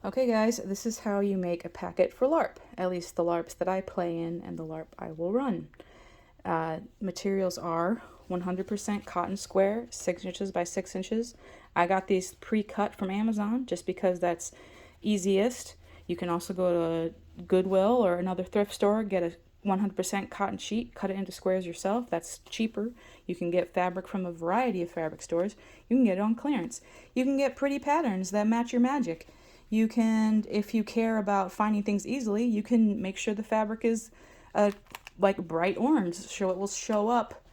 Okay guys, this is how you make a packet for LARP, at least the LARPs that I play in and the LARP I will run. Materials are 100% cotton square, 6 inches by 6 inches. I got these pre-cut from Amazon just because that's easiest. You can also go to Goodwill or another thrift store, get a 100% cotton sheet, cut it into squares yourself. That's cheaper. You can get fabric from a variety of fabric stores. You can get it on clearance. You can get pretty patterns that match your magic. You can, if you care about finding things easily, you can make sure the fabric is like bright orange, so it will show up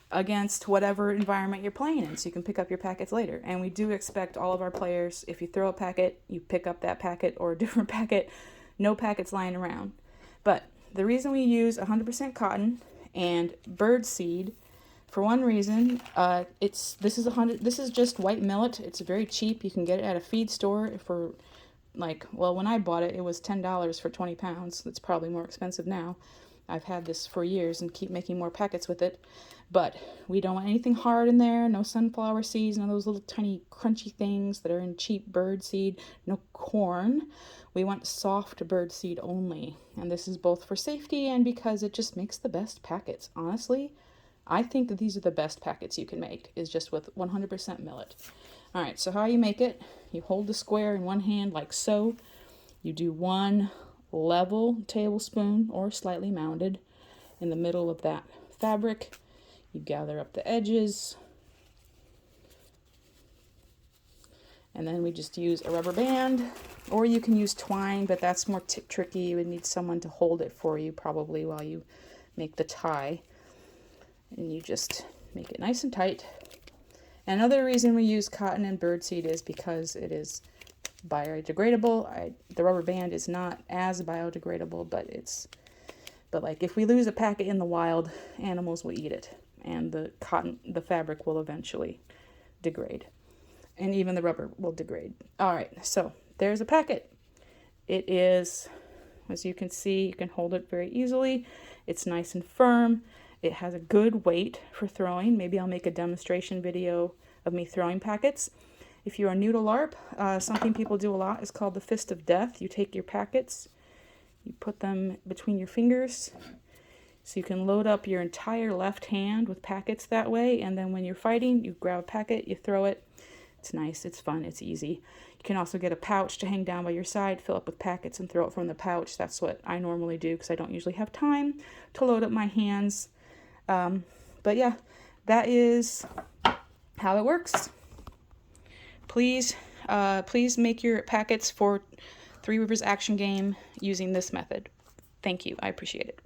against whatever environment you're playing in, so you can pick up your packets later. And we do expect all of our players, if you throw a packet, you pick up that packet or a different packet, no packets lying around. But the reason we use 100% cotton and bird seed, for one reason, this is just white millet. It's very cheap. You can get it at a feed store for when I bought it, it was $10 for 20 pounds. It's probably more expensive now. I've had this for years and keep making more packets with it. But we don't want anything hard in there. No sunflower seeds, none of those little tiny crunchy things that are in cheap bird seed. No corn. We want soft bird seed only. And this is both for safety and because it just makes the best packets. Honestly, I think that these are the best packets you can make, is just with 100% millet. All right, so how you make it, you hold the square in one hand like so. You do one level tablespoon or slightly mounded in the middle of that fabric. You gather up the edges. And then we just use a rubber band, or you can use twine, but that's more tricky. You would need someone to hold it for you probably while you make the tie. And you just make it nice and tight. Another reason we use cotton and birdseed is because it is biodegradable. The rubber band is not as biodegradable, but like if we lose a packet in the wild, animals will eat it, and the fabric will eventually degrade, and even the rubber will degrade. All right, so there's a packet. It is, as you can see, you can hold it very easily. It's nice and firm. It has a good weight for throwing. Maybe I'll make a demonstration video of me throwing packets. If you are new to LARP, something people do a lot is called the Fist of Death. You take your packets, you put them between your fingers, so you can load up your entire left hand with packets that way, and then when you're fighting, you grab a packet, you throw it. It's nice, it's fun, it's easy. You can also get a pouch to hang down by your side, fill up with packets, and throw it from the pouch. That's what I normally do because I don't usually have time to load up my hands. But yeah, that is how it works. Please make your packets for Three Rivers Action Game using this method. Thank you. I appreciate it.